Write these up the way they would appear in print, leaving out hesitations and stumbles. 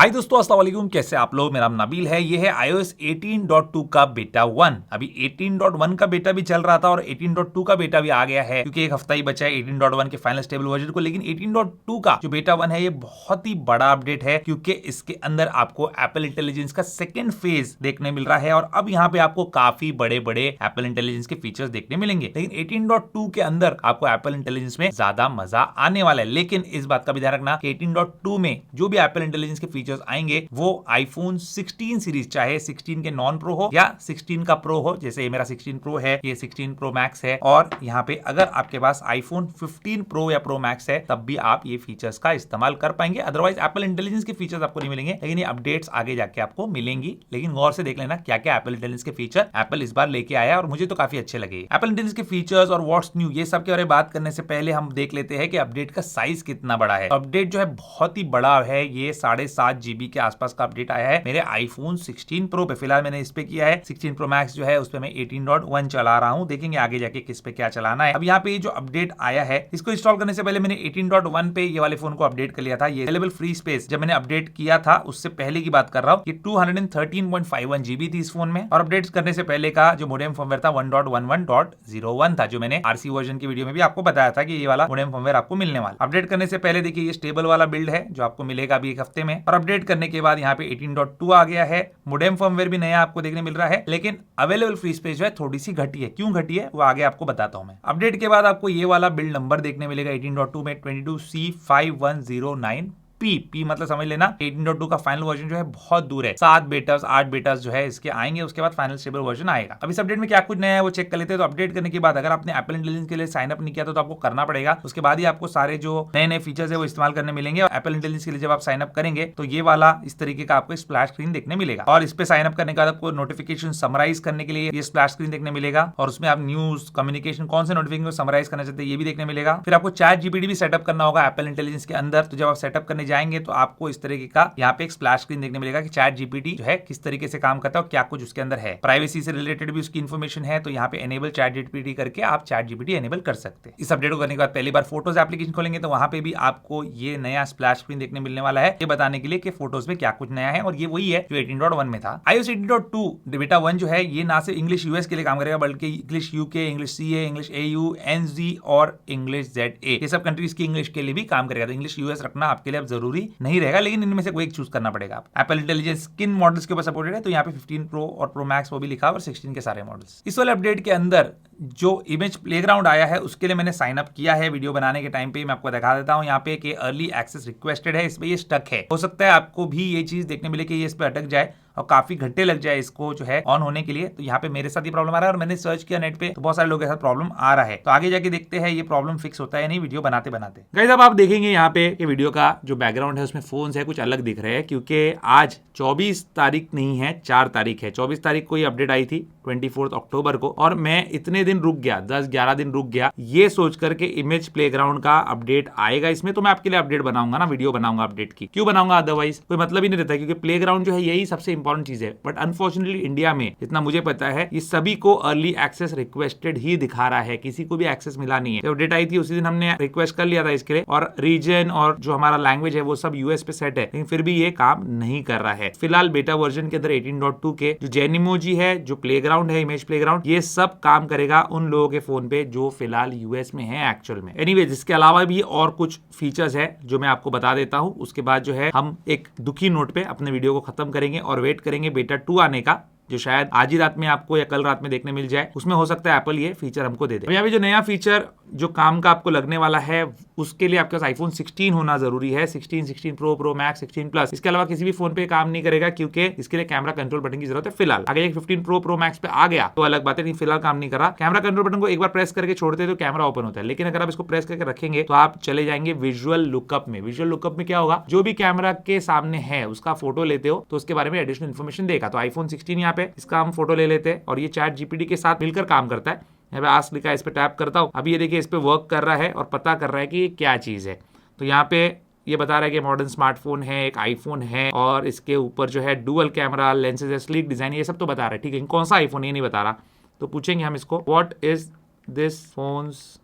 हाय दोस्तों, अस्सलाम वालेकुम। कैसे आप लोग? मेरा नाम नबील है। ये है iOS 18.2 का बेटा 1। अभी 18.1 का बेटा भी चल रहा था और 18.2 का बेटा भी आ गया है, क्योंकि एक हफ्ता ही बचा है 18.1 के फाइनल स्टेबल वर्जन को। लेकिन 18.2 का जो बेटा 1 है ये बहुत ही बड़ा अपडेट है, क्योंकि इसके अंदर आपको एप्पल इंटेलिजेंस का सेकेंड फेज देखने मिल रहा है और अब यहाँ पे आपको काफी बड़े बड़े एप्पल इंटेलिजेंस के फीचर्स देखने मिलेंगे। लेकिन 18.2 के अंदर आपको एप्पल इंटेलिजेंस में ज्यादा मजा आने वाला है। लेकिन इस बात का भी ध्यान रखना कि 18.2 में जो भी एप्पल इंटेलिजेंस के फीचर्स आएंगे वो आईफोन 16 सीरीज, चाहे 16 के नॉन प्रो हो या 16 का प्रो हो, जैसे ये मेरा 16 प्रो है, ये 16 प्रो मैक्स है, और यहाँ पे अगर आपके पास आईफोन 15 प्रो या प्रो मैक्स है तब भी आप ये फीचर्स का इस्तेमाल कर पाएंगे। अदरवाइज एप्पल इंटेलिजेंस के फीचर्स आपको नहीं मिलेंगे, लेकिन ये अपडेट्स आगे जाके आपको मिलेंगी। लेकिन गौर से देख लेना क्या क्या एप्पल इंटेलिजेंस के फीचर एप्पल इस बार लेके आया और मुझे तो काफी अच्छे लगे। एप्पल इंटेलिजेंस के फीचर्स और व्हाट्स न्यू ये सब के बारे में बात करने से पहले हम देख लेते हैं कि अपडेट का साइज कितना बड़ा है। अपडेट जो है बहुत ही बड़ा है, ये 7.5 GB के आसपास का अपडेट आया है मेरे आईफोन 16 प्रो पे। फिलहाल मैंने इस पे किया है 16 प्रो मैक्स जो है उस पे मैं 18.1 चला रहा हूं। देखेंगे आगे जाके किस पे क्या चलाना है। अब यहाँ पे जो अपडेट आया है इसको इंस्टॉल करने से पहले मैंने 18.1 पे ये वाले फोन को अपडेट कर लिया था। ये अवेलेबल फ्री स्पेस जब मैंने अपडेट किया था उससे पहले की बात कर रहा हूँ, ये 213.51 GB थी इस फोन में। और अपडेट करने से पहले का जो मोडेम फर्मवेयर था 1.11.01 था, जो मैंने आरसी वर्जन की वीडियो में भी आपको बताया था कि ये वाला मोडेम फर्मवेयर आपको मिलने वाला। अपडेट करने से पहले देखिए ये स्टेबल वाला बिल्ड है जो आपको मिलेगा अभी एक हफ्ते में, और अपडेट करने के बाद यहाँ पे 18.2 आ गया है। मोडेम फर्मवेयर भी नया आपको देखने मिल रहा है, लेकिन अवेलेबल फ्री स्पेस जो है थोड़ी सी घटी है। क्यों घटी है वो आगे आपको बताता हूं मैं। अपडेट के बाद आपको ये वाला बिल्ड नंबर देखने मिलेगा 18.2 में 22C5109 पी मतलब समझ लेना 18.2 का फाइनल वर्जन जो है बहुत दूर है। 7 बेटास 8 बेटास जो है इसके आएंगे, उसके बाद फाइनल स्टेबल वर्जन आएगा। अब इस अपडेट में क्या कुछ नया है वो चेक कर लेते हैं। तो अपडेट करने के बाद अगर आपने एप्पल इंटेलिजेंस के लिए साइन अप नहीं किया तो आपको करना पड़ेगा। उसके बाद ही आपको सारे जो नए नए फीचर्स है वो इस्तेमाल करने मिलेंगे। और एप्पल इंटेलिजेंस के लिए जब आप साइन अप करेंगे तो ये वाला इस तरीके का आपको स्प्लैश स्क्रीन देखने मिलेगा, और इस पे साइन अप करने के बाद आपको नोटिफिकेशन समराइज करने के लिए ये स्प्लैश स्क्रीन देखने मिलेगा, और उसमें आप न्यूज कम्युनिकेशन कौन से नोटिफिकेशन को समराइज करना चाहते हैं ये भी देखने मिलेगा। फिर आपको चैट जीपीटी भी सेटअप करना होगा एप्पल इंटेलिजेंस के अंदर। तो जब आप सेटअप करने जाएंगे तो आपको इस तरीके का यहाँ पे एक स्प्लैश स्क्रीन देखने मिलेगा कि चैट जीपीटी जो है किस तरीके से काम करता है और क्या कुछ उसके अंदर है। प्राइवेसी से रिलेटेड भी उसकी इन्फॉर्मेशन है, तो यहाँ पे एनेबल चैट जीपीटी करके आप चैट जीपीटी एनेबल कर सकते हैं। इस अपडेट को करने के बाद पहली बार फोटोज एप्लीकेशन खोलेंगे तो वहां पे भी आपको ये नया स्प्लैश स्क्रीन देखने मिलने वाला है, ये बताने के लिए कि फोटोज में क्या कुछ नया है, और ये वही है जो 18.1 में था। iOS 18.2 बेटा 1 जो है ये ना सिर्फ इंग्लिश यूएस के लिए काम करेगा, बल्कि English UK, English CA, English AU, NG और इंग्लिश जेडए, ये सब कंट्रीज की इंग्लिश के लिए भी काम करेगा। तो इंग्लिश यूएस रखना आपके लिए अब जरूरी नहीं रहेगा, लेकिन इनमें से कोई एक चूज करना पड़ेगा। एप्पल इंटेलिजेंस किन मॉडल्स के ऊपर सपोर्टेड है, तो यहाँ पे 15 प्रो और प्रो मैक्स वो भी लिखा और 16 के सारे मॉडल्स। इस वाले अपडेट के अंदर जो इमेज प्लेग्राउंड आया है उसके लिए मैंने साइन अप किया है वीडियो बनाने के टाइम पे। मैं आपको दिखा देता हूँ यहाँ पे कि अर्ली एक्सेस रिक्वेस्टेड है, इस पे ये स्टक है। हो सकता है आपको भी ये चीज देखने मिले कि ये इस पे अटक जाए और काफी घंटे लग जाए इसको जो है ऑन होने के लिए। तो यहाँ पे मेरे साथ ये प्रॉब्लम आ रहा है और मैंने सर्च किया नेट पे तो बहुत सारे लोगों के साथ प्रॉब्लम आ रहा है। तो आगे जाके देखते हैं ये प्रॉब्लम फिक्स होता है नहीं वीडियो बनाते बनाते। गाइस अब आप देखेंगे यहाँ पे कि वीडियो का जो बैकग्राउंड है उसमें फोन है कुछ अलग दिख रहे हैं, क्योंकि आज 24 तारीख नहीं है 4 तारीख है। 24 तारीख को ये अपडेट आई थी 24 अक्टूबर को, और मैं इतने दिन रुक गया, 10-11 दिन रुक गया ये सोच करके इमेज प्लेग्राउंड का अपडेट आएगा इसमें, तो मैं आपके लिए अपडेट बनाऊंगा ना, वीडियो बनाऊंगा अपडेट की। क्यों बनाऊंगा, अदरवाइज कोई मतलब ही नहीं रहता, क्योंकि प्लेग्राउंड जो है यही सबसे इंपॉर्टेंट चीज है। बट अनफॉर्चुनेटली इंडिया में जितना मुझे पता है ये सभी को अर्ली एक्सेस रिक्वेस्टेड ही दिखा रहा है, किसी को भी एक्सेस मिला नहीं है। जब अपडेट आई थी उसी दिन हमने रिक्वेस्ट कर लिया था इसके लिए, और रीजन और जो हमारा लैंग्वेज है वो सब यूएस पे सेट है, लेकिन फिर भी ये काम नहीं कर रहा है। फिलहाल बेटा वर्जन के अंदर 18.2 के जो जेनिमोजी है, जो प्लेग्राउंड है, इमेज प्लेग्राउंड, ये सब काम करेगा उन लोगों के फोन पे जो फिलहाल यूएस में है एक्चुअल में। एनीवेज इसके अलावा भी और कुछ फीचर्स है जो मैं आपको बता देता हूं। उसके बाद जो है हम एक दुखी नोट पे अपने वीडियो को खत्म करेंगे और वेट करेंगे बेटा 2 आने का, जो शायद आज ही रात में आपको या कल रात में देखने मिल जाए। उसमें हो सकता है एप्पल ये फीचर हमको दे दे। यहाँ पे जो नया फीचर जो काम का आपको लगने वाला है उसके लिए आपके पास आईफोन 16 होना जरूरी है। 16, 16 प्रो, प्रो मैक्स, 16 प्लस, इसके अलावा किसी भी फोन पे काम नहीं करेगा, क्योंकि इसके लिए कैमरा कंट्रोल बटन की जरूरत है फिलहाल। अगर ये 15 प्रो, प्रो मैक्स पे आ गया तो अलग बात है, नहीं फिलहाल काम नहीं कर रहा। कैमरा कंट्रोल बटन को एक बार प्रेस करके छोड़ते हैं तो कैमरा ओपन होता है, लेकिन अगर आप इसको प्रेस करके रखेंगे तो आप चले जाएंगे विजुअल लुकअप में। विजुअल लुकअप में क्या होगा, जो भी कैमरा के सामने है उसका फोटो लेते हो तो उसके बारे में एडिशनल इन्फॉर्मेशन देगा। तो आईफोन 16 यहाँ पे इसका हम फोटो ले लेते हैं और ये चैट जीपीटी के साथ मिलकर काम करता है। यहाँ पे आस्क लिखा है, इस पे टैप करता हूँ। अभी ये देखिए इस पे वर्क कर रहा है और पता कर रहा है कि ये क्या चीज है। तो यहाँ पे ये बता रहा है कि मॉडर्न स्मार्टफोन है, एक आईफोन है, और इसके ऊपर जो है डुअल कैमरा, लेंसेज है, स्लीक डिजाइन, ये सब तो बता रहा है। ठीक है, कौन सा आईफोन ये नहीं बता रहा। तो पूछेंगे हम इसको what is this phones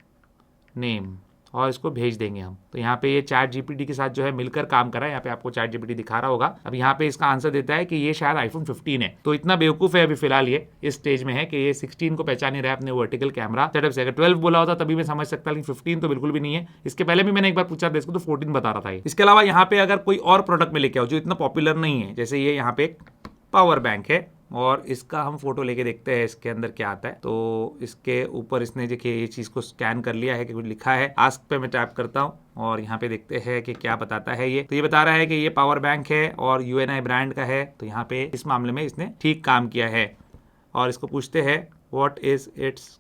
name, और इसको भेज देंगे हम। तो यहाँ पे ये चैट जीपीटी के साथ जो है मिलकर काम कर रहा है। यहाँ पे आपको चैट जीपीटी दिखा रहा होगा। अब यहाँ पे इसका आंसर देता है कि ये शायद आईफोन 15 है। तो इतना बेवकूफ है अभी फिलहाल ये इस स्टेज में है कि ये 16 को पहचान नहीं रहा है अपने वर्टिकल कैमरा सेटअप से। अगर 12 बोला होता तभी मैं समझ सकता, लेकिन 15 तो बिल्कुल भी नहीं है। इसके पहले भी मैंने एक बार पूछा था इसको, तो 14 बता रहा था ये। इसके अलावा यहाँ पे अगर कोई और प्रोडक्ट में लेके आओ जो इतना पॉपुलर नहीं है, जैसे ये यहाँ पे एक पावर बैंक है और इसका हम फोटो लेके देखते हैं इसके अंदर क्या आता है। तो इसके ऊपर इसने देखिए ये चीज को स्कैन कर लिया है कि कुछ लिखा है। आस्क पे मैं टैप करता हूँ और यहाँ पे देखते हैं कि क्या बताता है ये। तो ये बता रहा है कि ये पावर बैंक है और UNI ब्रांड का है। तो यहाँ पे इस मामले में इसने ठीक काम किया है। और इसको पूछते हैं व्हाट इज इट्स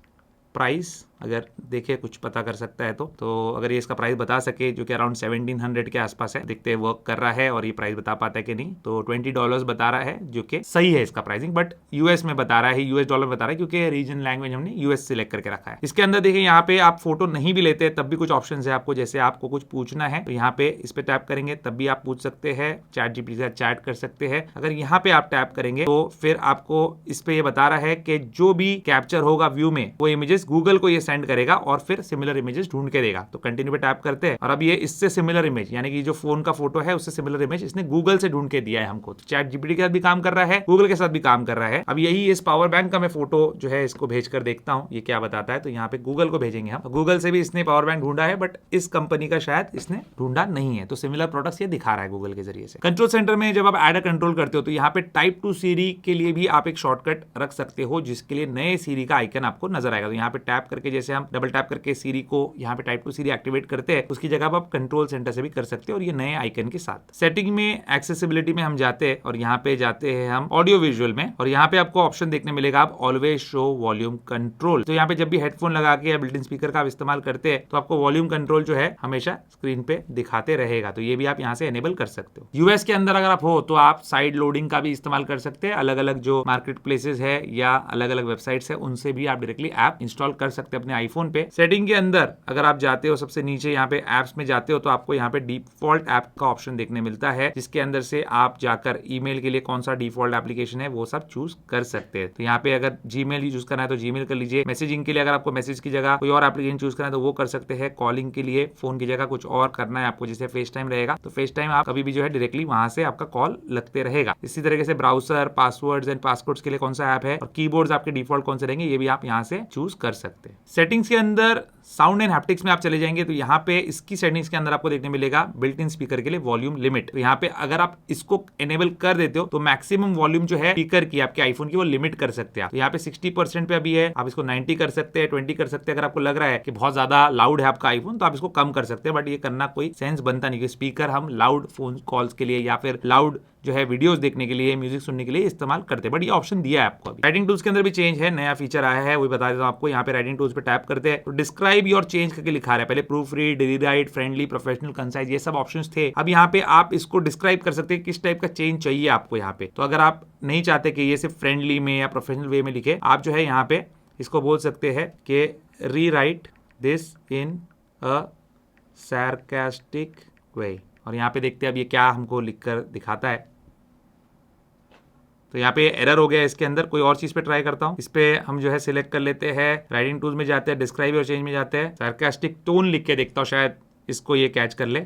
प्राइस, अगर देखिए कुछ पता कर सकता है तो अगर ये इसका प्राइस बता सके जो कि अराउंड 1700 के आसपास है, देखते हैं वर्क कर रहा है और ये प्राइस बता पाता है कि नहीं। तो $20 बता रहा है जो कि सही है इसका प्राइसिंग, बट US में बता रहा है, US डॉलर बता रहा है क्योंकि रीजन लैंग्वेज हमने US सिलेक्ट करके रखा है। इसके अंदर देखिए यहाँ पे आप फोटो नहीं भी लेते तब भी कुछ ऑप्शन है आपको, जैसे आपको कुछ पूछना है तो यहाँ पे इस पे टैप करेंगे तब भी आप पूछ सकते हैं, चैट जीपीटी से चैट कर सकते हैं। अगर यहाँ पे आप टैप करेंगे तो फिर आपको इस पे ये बता रहा है कि जो भी कैप्चर होगा व्यू में वो इमेजेस गूगल को ये सेंड करेगा और फिर सिमिलर इमेजेस ढूंढ के देगा। तो कंटिन्यू पे टैप करते हैं और अब ये इससे सिमिलर इमेज यानी कि जो फोन का फोटो है उससे सिमिलर इमेज इसने गूगल से ढूंढ के दिया है हमको। तो चैट जीपीटी के साथ भी काम कर रहा है, गूगल के साथ भी काम कर रहा है। अब यही इस पावर बैंक का मैं फोटो जो है इसको भेज कर देखता हूँ ये क्या बताता है। तो यहाँ पे गूगल को भेजेंगे हम, गूगल से भी इसने पावर बैंक ढूंढा है बट इस कंपनी का शायद इसने ढूंढा नहीं है। तो सिमिलर प्रोडक्ट्स ये दिखा रहा है गूगल के जरिए से। कंट्रोल सेंटर में जब आप ऐड कंट्रोल करते हो तो यहाँ पे टाइप टू सीरी के लिए भी आप एक शॉर्टकट रख सकते हो जिसके लिए नए सीरी का आइकन आपको नजर आएगा। तो यहाँ पे टैप करके जैसे हम डबल टैप करके सीरी को यहाँ पे टाइप टू सीरी एक्टिवेट करते हैं उसकी जगह आप कंट्रोल सेंटर से भी कर सकते हैं और ये नए आइकन के साथ। सेटिंग में एक्सेसिबिलिटी में हम जाते हैं और यहाँ पे जाते हैं हम ऑडियो विजुअल में और यहाँ पे आपको ऑप्शन देखने मिलेगा आप ऑलवेज शो वॉल्यूम कंट्रोल। तो यहाँ पे जब भी हेडफोन लगा के या बिल्ट इन स्पीकर का आप इस्तेमाल करते हैं तो आपको वॉल्यूम कंट्रोल जो है हमेशा स्क्रीन पे दिखाते रहेगा। तो ये भी आप यहाँ से एनेबल कर सकते हो। यूएस के अंदर अगर आप हो तो आप साइड लोडिंग का भी इस्तेमाल कर सकते हैं। अलग अलग जो मार्केट प्लेसेस है या अलग अलग वेबसाइट्स है उनसे भी आप डायरेक्टली ऐप इंस्टॉल कर सकते हैं अपने आईफोन पे। सेटिंग के अंदर अगर आप जाते हो सबसे नीचे यहाँ पे एप्स में जाते हो तो आपको यहाँ पे डिफॉल्ट ऐप का ऑप्शन देखने मिलता है जिसके अंदर से आप जाकर ईमेल के लिए कौन सा डिफॉल्ट एप्लीकेशन है वो सब चूज कर सकते हैं। तो यहाँ पे अगर जीमेल यूज करना है तो जीमेल कर लीजिए। मैसेजिंग के लिए अगर आपको मैसेज की जगह कोई और एप्लीकेशन चूज करना है तो वो कर सकते हैं। कॉलिंग के लिए फोन की जगह कुछ और करना है आपको, जैसे फेस टाइम रहेगा तो फेस टाइम आप कभी भी जो है डायरेक्टली वहां से आपका कॉल लगते रहेगा। इसी तरीके से ब्राउजर, पासवर्ड्स एंड पासपोर्ट्स के लिए कौन सा ऐप है और कीबोर्ड्स आपके डिफॉल्ट कौन से रहेंगे ये भी आप यहाँ से चूज कर सकते हैं। सेटिंग्स के अंदर साउंड एंड हैप्टिक्स में आप चले जाएंगे तो यहाँ पे इसकी सेटिंग्स के अंदर आपको देखने मिलेगा बिल्ट इन स्पीकर के लिए वॉल्यूम लिमिट। तो यहाँ पे अगर आप इसको एनेबल कर देते हो तो मैक्सिमम वॉल्यूम जो है स्पीकर की आपके आईफोन की वो लिमिट कर सकते हैं। तो यहाँ पे 60% पे अभी है, आप इसको 90 कर सकते हैं, 20 कर सकते हैं। अगर आपको लग रहा है कि बहुत ज्यादा लाउड है आपका आईफोन तो आप इसको कम कर सकते हैं, बट ये करना कोई सेंस बनता नहीं क्योंकि स्पीकर हम लाउड फोन कॉल्स के लिए या फिर लाउड जो है वीडियोस देखने के लिए, म्यूजिक सुनने के लिए इस्तेमाल करते हैं। बट ये ऑप्शन दिया है आपको। अभी राइटिंग टूल्स के अंदर भी चेंज है, नया फीचर आया है, वो बता देता हूं आपको। यहाँ पे राइटिंग टूल्स पे टैप करते हैं तो डिस्क्राइब योर चेंज करके लिखा है। पहले proof read, rewrite, friendly, professional, concise ये सब ऑप्शंस थे। अब यहाँ पे आप इसको डिस्क्राइब कर सकते हैं किस टाइप का चेंज चाहिए आपको यहाँ पे। तो अगर आप नहीं चाहते कि ये सिर्फ फ्रेंडली में या प्रोफेशनल वे में लिखे, आप जो है यहाँ पे इसको बोल सकते हैं कि rewrite this in a sarcastic way. और यहाँ पे देखते हैं अब ये क्या हमको लिखकर दिखाता है। तो यहाँ पे एरर हो गया इसके अंदर। कोई और चीज पे ट्राई करता हूँ। इस पे हम जो है सिलेक्ट कर लेते हैं, राइटिंग टूल्स में जाते हैं, डिस्क्राइब और चेंज में जाते हैं, सार्कास्टिक टोन लिख के देखता हूँ, शायद इसको ये कैच कर ले।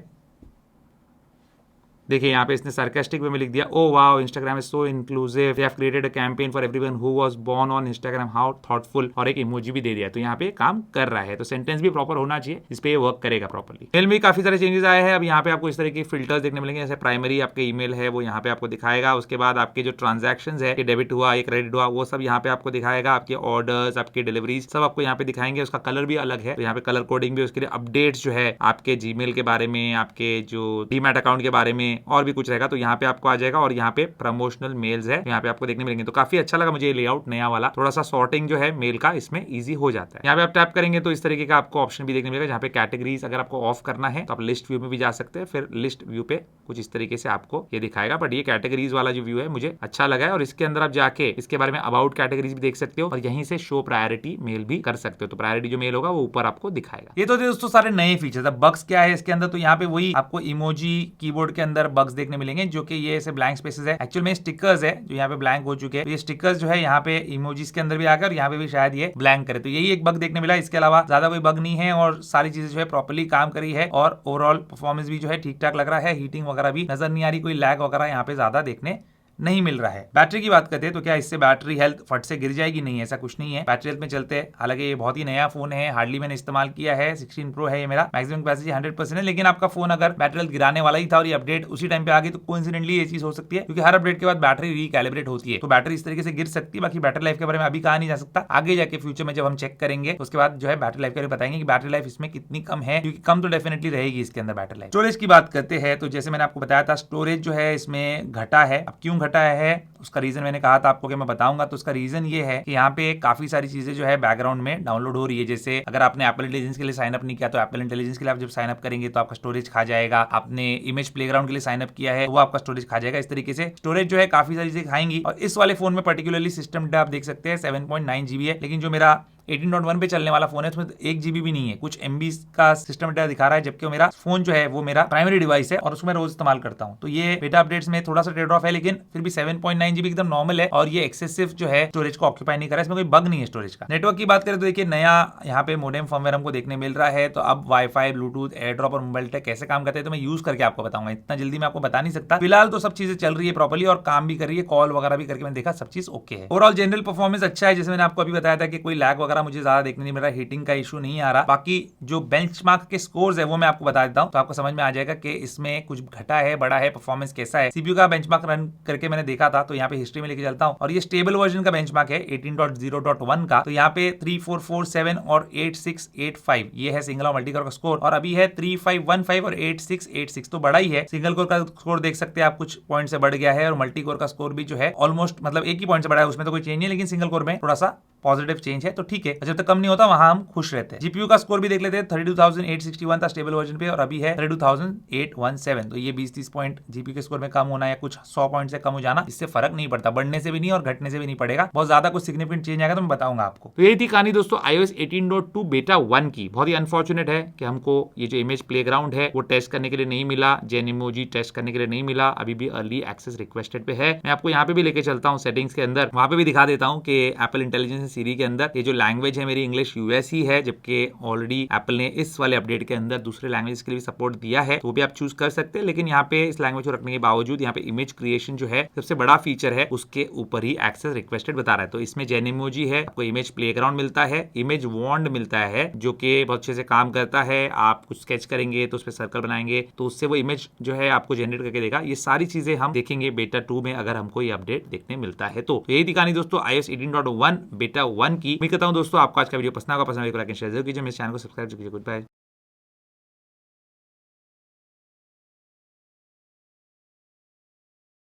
देखिए यहाँ पे इसने सार्कास्टिक वे में लिख दिया, oh wow Instagram is so inclusive, they have created a campaign for everyone who was born on Instagram, how thoughtful, और एक इमोजी भी दे दिया। तो यहाँ पे काम कर रहा है। तो सेंटेंस भी प्रॉपर होना चाहिए जिस पे ये वर्क करेगा प्रॉपर्ली। मेल में काफी सारे चेंजेस आए हैं। अब यहाँ पे आपको इस तरह की फिल्टर्स देखने मिलेंगे, जैसे प्राइमरी आपके ईमेल है वो यहाँ पे आपको दिखाएगा। उसके बाद आपके जो ट्रांजैक्शंस है, डेबिट हुआ, ये क्रेडिट हुआ, वो सब यहाँ पे आपको दिखाएगा। आपके ऑर्डर्स, आपकी डिलीवरीज सब आपको यहाँ पे दिखाएंगे। उसका कलर भी अलग है, तो यहाँ पे कलर कोडिंग भी, उसके लिए अपडेट्स जो है आपके जीमेल के बारे में, आपके जो डीमैट अकाउंट के बारे में और भी कुछ रहेगा तो यहाँ पे आपको आ जाएगा। और यहाँ पे प्रमोशनल मेल्स है, यहाँ पे आपको देखने मिलेंगे। तो काफी अच्छा लगा मुझे ये लेआउट नया वाला, थोड़ा सा सॉर्टिंग जो है मेल का इसमें इजी हो जाता है। यहाँ पे आप टैप करेंगे तो इस तरीके का आपको ऑप्शन भी देखने मिलेगा, जहाँ पे कैटेगरीज अगर आपको ऑफ करना है तो आप लिस्ट व्यू में भी जा सकते हैं। फिर लिस्ट व्यू पे कुछ इस तरीके से आपको ये दिखाएगा। बट ये कैटेगरीज वाला जो व्यू है मुझे अच्छा लगा है। और इसके अंदर आप जाके इसके बारे में अबाउट कैटेगरीज भी देख सकते हो और यहीं से शो प्रायोरिटी मेल भी कर सकते हो। तो प्रायोरिटी जो मेल होगा वो ऊपर आपको दिखाएगा। ये तो दोस्तों सारे नए फीचर्स। अब बग्स क्या है इसके अंदर, तो यहाँ पे वही आपको इमोजी कीबोर्ड के अंदर अंदर बग्स देखने मिलेंगे, जो कि ये ऐसे ब्लैंक स्पेसेस है, एक्चुअल में स्टिकर्स है जो यहाँ पे ब्लैंक हो चुके हैं। तो ये स्टिकर्स जो है यहाँ पे इमोजीज के अंदर भी आकर यहाँ पे भी शायद ये ब्लैंक करे, तो यही एक बग देखने मिला। इसके अलावा ज्यादा कोई बग नहीं है और सारी चीजें जो है प्रॉपर्ली काम करी है और ओवरऑल परफॉर्मेंस भी जो है ठीक ठाक लग रहा है। हीटिंग वगैरह भी नजर नहीं आ रही, कोई लैग वगैरह यहाँ पे ज्यादा देखने नहीं मिल रहा है। बैटरी की बात करते हैं तो क्या इससे बैटरी हेल्थ फट से गिर जाएगी? नहीं, ऐसा कुछ नहीं है। बैटरी हेल्थ में चलते हैं, हालांकि ये बहुत ही नया फोन है, हार्डली मैंने इस्तेमाल किया है, 16 प्रो है ये मेरा, मैक्सिमम कैपेसिटी 100% है। लेकिन आपका फोन अगर बैटरी हेल्थ गिराने वाला ही था और ये अपडेट उसी टाइम पे आ गई तो कोइंसिडेंटली ये चीज हो सकती है, क्योंकि हर अपडेट के बाद बैटरी रिकैलिब्रेट होती है, तो बैटरी इस तरीके से गिर सकती है। बाकी बैटरी लाइफ के बारे में अभी कहा नहीं जा सकता, आगे जाके फ्यूचर में जब हम चेक करेंगे तो उसके बाद जो है बैटरी लाइफ के बारे में बताएंगे कि बैटरी लाइफ इसमें कितनी कम है, क्योंकि कम तो डेफिनेटली रहेगी इसके अंदर बैटरी लाइफ। स्टोरेज की बात करते हैं तो जैसे मैंने आपको बताया था, स्टोरेज जो है इसमें घटा है। अब क्यों घटा है उसका रीजन मैंने कहा था आपको कि मैं बताऊंगा, तो उसका रीजन ये है कि यहाँ पे काफी सारी चीजें जो है बैकग्राउंड में डाउनलोड हो रही है। जैसे अगर आपने एप्पल इंटेलिजेंस के लिए साइन अप नहीं किया तो एप्पल इंटेलिजेंस के लिए आप जब साइन अप करेंगे तो आपका स्टोरेज खा जाएगा। आपने इमेज प्लेग्राउंड के लिए साइन अप किया है वो आपका स्टोरेज खा जाएगा। इस तरीके से स्टोरेज जो है काफी सारी चीजें खाएंगी। और इस वाले फोन में पर्टिकुलरली सिस्टम डेटा आप देख सकते हैं 7.9 GB है, लेकिन जो मेरा 18.1 पे चलने वाला फोन है उसमें 1 GB भी नहीं है, कुछ MB का सिस्टम डेटा दिखा रहा है, जबकि मेरा फोन जो है वो मेरा प्राइमरी डिवाइस है और उसमें रोज इस्तेमाल करता हूं। तो ये बेटा अपडेट्स में थोड़ा सा ट्रेड ऑफ है, लेकिन फिर भी 7.9 GB एकदम नॉर्मल है और ये एक्सेसिव जो है स्टोरेज को ऑक्यूपाई नहीं कर रहा है, इसमें कोई बग नहीं है स्टोरेज का। नेटवर्क की बात करें तो देखिए नया यहाँ पे मोडेम फर्मवेयर हमको देखने मिल रहा है। तो अब वाईफाई, ब्लूटूथ, एयरड्रॉप और मोबाइल टेक कैसे काम करते हैं तो मैं यूज करके आपको बताऊंगा, इतना जल्दी मैं आपको बता नहीं सकता। फिलहाल तो सब चीजें चल रही है प्रॉपर्ली और काम भी कर रही है, कॉल वगैरह भी करके मैंने देखा, सब चीज ओके है। ओवरऑल जनरल परफॉर्मेंस अच्छा है, जैसे मैंने आपको अभी बताया था कि कोई लैग वगैरह मुझे ज्यादा देखने मेरा हीटिंग का इशू नहीं आ रहा। बाकी जो बेंचमार्क के स्कोर्स है वो मैं आपको बता देता हूं, तो आपको समझ में आ जाएगा कि इसमें कुछ घटा है, बड़ा है, परफॉर्मेंस कैसा है। सीपीयू का बेंचमार्क रन करके मैंने देखा था, तो यहाँ पे हिस्ट्री में लेके चलता हूं और ये स्टेबल वर्जन का बेंचमार्क है 18.0.1 का। तो यहाँ पे 3547 और 8685 ये है सिंगल और मल्टीकोर का स्कोर, और अभी है 3515 और 8686, तो बड़ा ही है। सिंगल कोर का स्कोर देख सकते हैं आप, कुछ पॉइंट से बढ़ गया है, और मल्टीकोर का स्कोर भी जो है ऑलमोस्ट मतलब एक ही पॉइंट से बढ़ा है, उसमें तो कोई चेंज नहीं है, लेकिन सिंगल कोर में थोड़ा सा पॉजिटिव चेंज है, तो ठीक है। जब तक कम नहीं होता वहां हम खुश रहते हैं। जीपीयू का स्कोर भी देख लेते हैं, 32,861 था स्टेबल वर्जन पे और अभी है 32,817, तो ये 20-30 पॉइंट जीपीयू के स्कोर में कम होना या कुछ 100 पॉइंट से कम हो जाना, इससे फर्क नहीं पड़ता, बढ़ने से भी नहीं और घटने से भी नहीं पड़ेगा। बहुत ज्यादा कुछ सिग्निफिकेंट चेंज आएगा तो मैं बताऊंगा आपको। तो यही थी कहानी दोस्तों iOS 18.2 बेटा 1 की। बहुत ही अनफॉर्चुनेट है कि हमको ये जो इमेज प्लेग्राउंड है वो टेस्ट करने के लिए नहीं मिला, जेनिमोजी टेस्ट करने के लिए नहीं मिला, अभी भी अर्ली एक्सेस रिक्वेस्टेड पे है। मैं आपको यहाँ पे भी लेके चलता हूँ सेटिंग्स के अंदर, वहां पे भी दिखा देता हूँ कि एप्पल इंटेलिजेंस सीरी के अंदर ये जो लैंग्वेज है मेरी इंग्लिश यूएस ही है, जबकि ऑलरेडी एप्पल ने इस वाले अपडेट के अंदर दूसरे लैंग्वेज के लिए भी सपोर्ट दिया है, तो वो भी आप चूज कर सकते हैं। लेकिन यहाँ पे इस लैंग्वेज को रखने के बावजूद यहाँ पे इमेज क्रिएशन जो है सबसे बड़ा फीचर है, उसके ऊपर ही एक्सेस रिक्वेस्टेड बता रहा है। तो इसमें जेनिमोजी है, आपको इमेज प्लेग्राउंड मिलता है, इमेज वॉन्ड मिलता है जो कि बहुत अच्छे से काम करता है। आप कुछ स्केच करेंगे तो उस पर सर्कल बनाएंगे तो उससे वो इमेज जो है आपको जनरेट करके देगा। ये सारी चीजें हम देखेंगे बेटा 2 में अगर हमको ये अपडेट देखने मिलता है। तो यही दिखानी दोस्तों iOS 18.1 बेटा 1 की। मैं कहता हूं दोस्तों आपको आज का वीडियो पसंद आएगा, पसंद आएगा लाइक एंड शेयर जरूर कीजिए, मेरे चैनल को सब्सक्राइब कीजिए। Good bye.